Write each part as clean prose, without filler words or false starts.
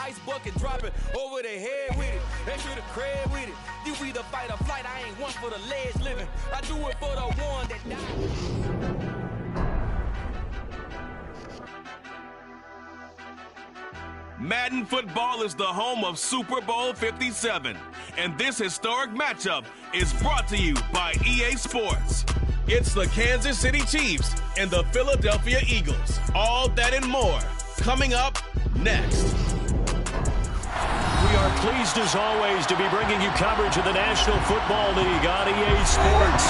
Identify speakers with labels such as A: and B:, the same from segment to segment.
A: ice bucket, drop it over their head with it. They should have cred with it. You either fight or flight, I ain't one for the ledge living. I do it for the one that died.
B: Madden Football is the home of Super Bowl 57, and this historic matchup is brought to you by EA Sports. It's the Kansas City Chiefs and the Philadelphia Eagles. All that and more coming up next.
C: We are pleased as always to be bringing you coverage of the National Football League on EA Sports.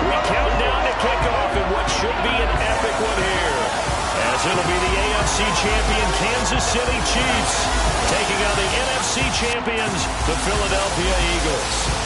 C: We count down to kickoff in what should be an epic one here, as it'll be the AFC champion Kansas City Chiefs taking on the NFC champions, the Philadelphia Eagles.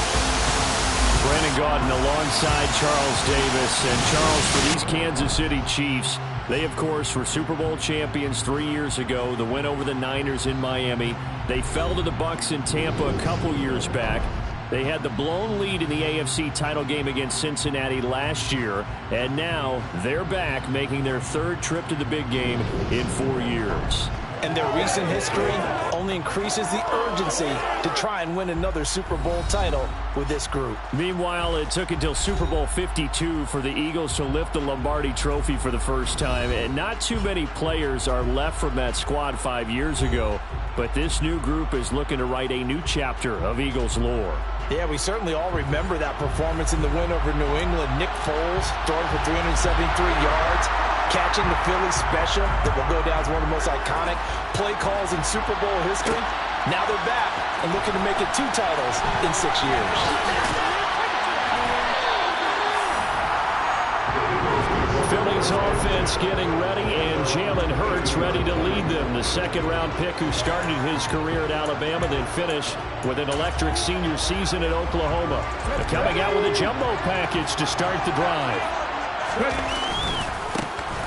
C: Brandon Gaudin alongside Charles Davis. And Charles, for these Kansas City Chiefs, they, of course, were Super Bowl champions 3 years ago. The win over the Niners in Miami. They fell to the Bucs in Tampa a couple years back. They had the blown lead in the AFC title game against Cincinnati last year. And now they're back, making their third trip to the big game in 4 years.
D: And their recent history only increases the urgency to try and win another Super Bowl title with this group.
C: Meanwhile, it took until Super Bowl 52 for the Eagles to lift the Lombardi Trophy for the first time. And not too many players are left from that squad 5 years ago. But this new group is looking to write a new chapter of Eagles lore.
D: Yeah, we certainly all remember that performance in the win over New England. Nick Foles throwing for 373 yards, catching the Philly special that will go down as one of the most iconic play calls in Super Bowl history. Now they're back and looking to make it 2 titles in 6 years.
C: Philly's offense getting ready, and Jalen Hurts ready to lead them. The second-round pick who started his career at Alabama, then finished with an electric senior season at Oklahoma. Coming out with a jumbo package to start the drive.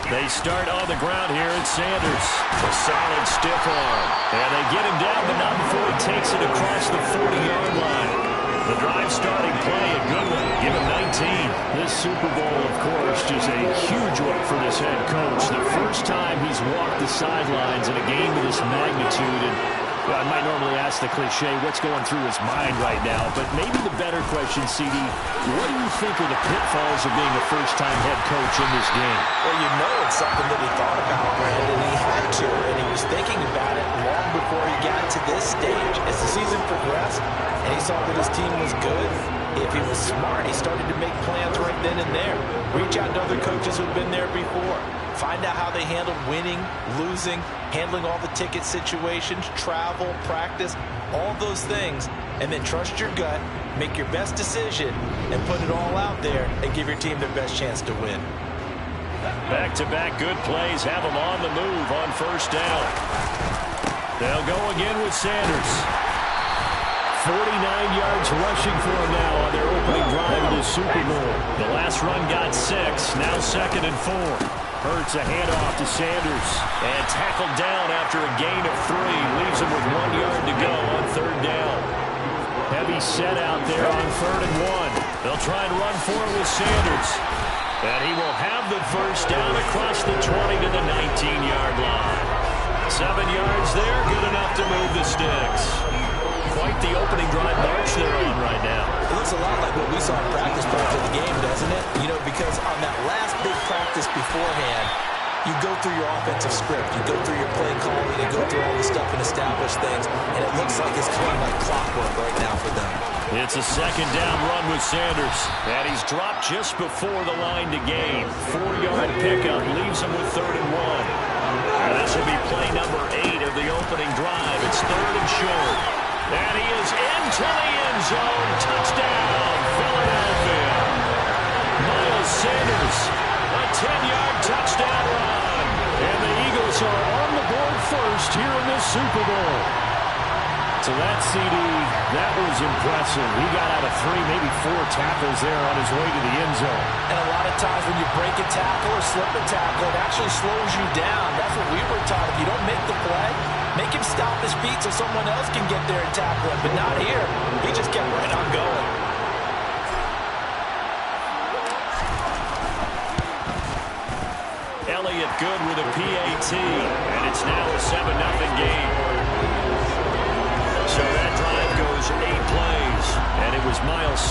C: They start on the ground here at Sanders. A solid stiff arm. And they get him down, but not before he takes it across the 40-yard line. The drive starting play, a good one. Give him 19. This Super Bowl, of course, just a huge one for this head coach. The first time he's walked the sidelines in a game of this magnitude. And well, I might normally ask the cliche, what's going through his mind right now? But maybe the better question, CD, what do you think are the pitfalls of being a first-time head coach in this game?
D: Well, you know it's something that he thought about, Brandon. He had to, and he was thinking about it long before he got to this stage. As the season progressed, and he saw that his team was good, if he was smart, he started to make plans right then and there. Reach out to other coaches who've been there before. Find out how they handled winning, losing, handling all the ticket situations, travel, practice, all those things. And then trust your gut, make your best decision, and put it all out there and give your team their best chance to win.
C: Back-to-back good plays have them on the move on first down. They'll go again with Sanders. 49 yards rushing for him now on their opening drive of the Super Bowl. The last run got 6, now 2nd and 4. Hurts a handoff to Sanders. And tackled down after a gain of 3. Leaves him with 1 yard to go on third down. Heavy set out there on 3rd and 1. They'll try and run for it with Sanders. And he will have the first down across the 20 to the 19-yard line. 7 yards there, good enough to move the sticks. Quite the opening drive march they're on right now.
D: It looks a lot like what we saw in practice prior to the game, doesn't it? You know, because on that last big practice beforehand, you go through your offensive script, you go through your play calling, you go through all the stuff and establish things, and it looks like it's kind of like clockwork right now for them.
C: It's a second down run with Sanders, and he's dropped just before the line to gain. 4-yard pickup leaves him with 3rd and 1. And this will be play number 8 of the opening drive. It's 3rd and short. And he is into the end zone. Touchdown, Philadelphia. Miles Sanders, a 10-yard touchdown run. And the Eagles are on the board first here in this Super Bowl. So that CD, that was impressive. He got out of 3, maybe 4 tackles there on his way to the end zone.
D: And a lot of times when you break a tackle or slip a tackle, it actually slows you down. That's what we were taught. If you don't make the play, make him stop his feet so someone else can get there and tackle him. But not here. He just kept right on going.
C: Elliott good with a PAT, and it's now a 7-0 game.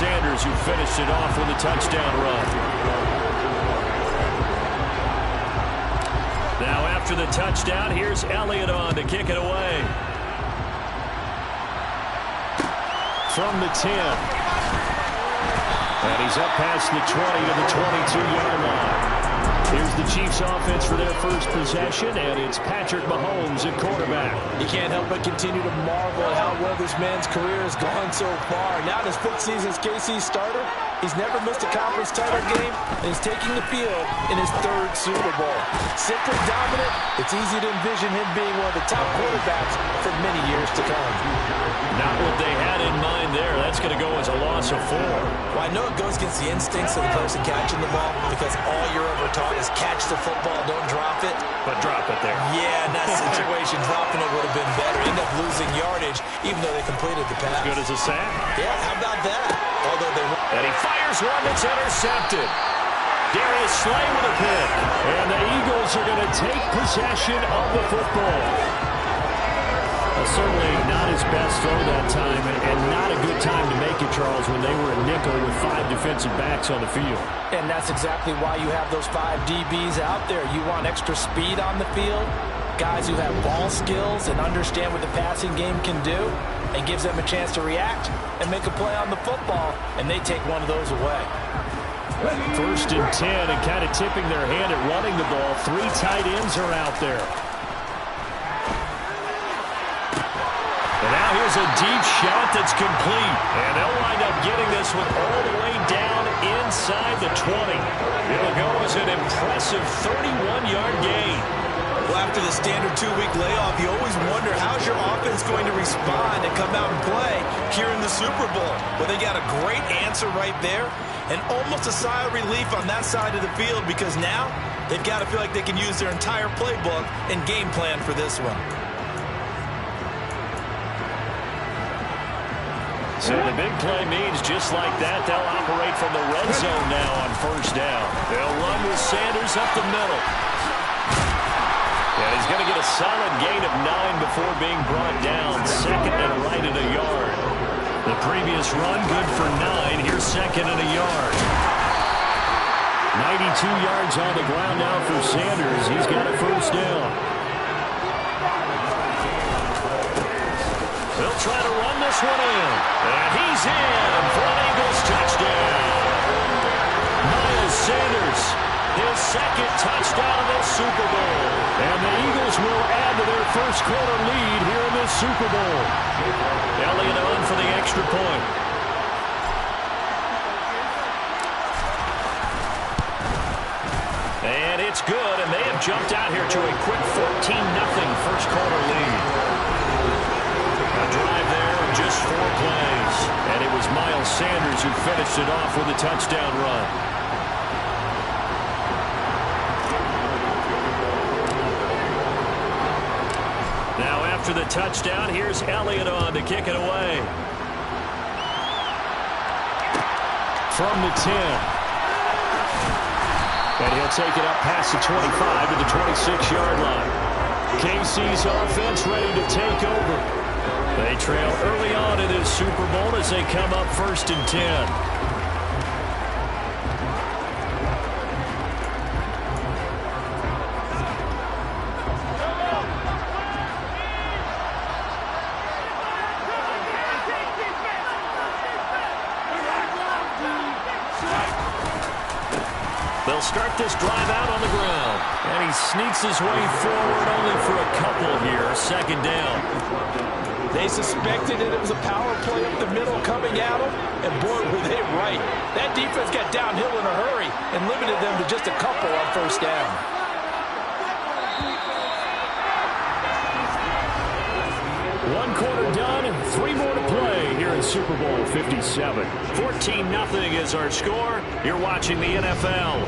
C: Sanders, who finished it off with a touchdown run. Now after the touchdown, here's Elliott on to kick it away. From the 10. And he's up past the 20 to the 22-yard line. Here's the Chiefs offense for their first possession, and it's Patrick Mahomes at quarterback.
D: You can't help but continue to marvel at how well this man's career has gone so far. Now in his 5th season as KC's starter, he's never missed a conference title game, and he's taking the field in his 3rd Super Bowl. Simply dominant, it's easy to envision him being one of the top quarterbacks for many years to come.
C: Not what they had in mind there. That's going to go as a loss of 4.
D: Well, I know it goes against the instincts of the person catching the ball because all you're ever taught is catch the football, don't drop it.
C: But drop it there.
D: Yeah, in that situation, dropping it would have been better. End up losing yardage, even though they completed the pass.
C: As good as a sack.
D: Yeah, how about that? Although they...
C: And he fires one that's intercepted. Darius Slay with a pick. And the Eagles are going to take possession of the football. Certainly not his best throw that time, and not a good time to make it, Charles, when they were a nickel with 5 defensive backs on the field.
D: And that's exactly why you have those 5 DBs out there. You want extra speed on the field, guys who have ball skills and understand what the passing game can do, and gives them a chance to react and make a play on the football, and they take one of those away.
C: 1st and 10, and kind of tipping their hand at running the ball. 3 tight ends are out there. And now here's a deep shot that's complete. And they'll wind up getting this one all the way down inside the 20. It'll go as an impressive 31-yard gain.
D: Well, after the standard 2-week layoff, you always wonder how's your offense going to respond and come out and play here in the Super Bowl. Well, they got a great answer right there and almost a sigh of relief on that side of the field because now they've got to feel like they can use their entire playbook and game plan for this one.
C: So the big play means just like that, they'll operate from the red zone now on 1st down. They'll run with Sanders up the middle. And he's going to get a solid gain of 9 before being brought down. 2nd and right at a yard. The previous run good for 9. Here's 2nd and a yard. 92 yards on the ground now for Sanders. He's got a 1st down. They'll try to run this one in. And he's in for an Eagles touchdown. Miles Sanders, his 2nd touchdown of the Super Bowl. And the Eagles will add to their 1st quarter lead here in this Super Bowl. Elliott on for the extra point. And it's good, and they have jumped out here to a quick 14-0 1st quarter lead. A drive there of just 4 plays. And it was Miles Sanders who finished it off with a touchdown run. Now after the touchdown, here's Elliott on to kick it away. From the 10. And he'll take it up past the 25 to the 26-yard line. KC's offense ready to take over. They trail early on in this Super Bowl as they come up 1st and 10. They'll start this drive out on the ground. And he sneaks his way forward only for a couple here. 2nd down. They suspected that it was a power play up the middle coming at them, and boy, were they right. That defense got downhill in a hurry and limited them to just a couple on 1st down. One quarter done, 3 more to play here in Super Bowl 57. 14-0 is our score. You're watching the NFL.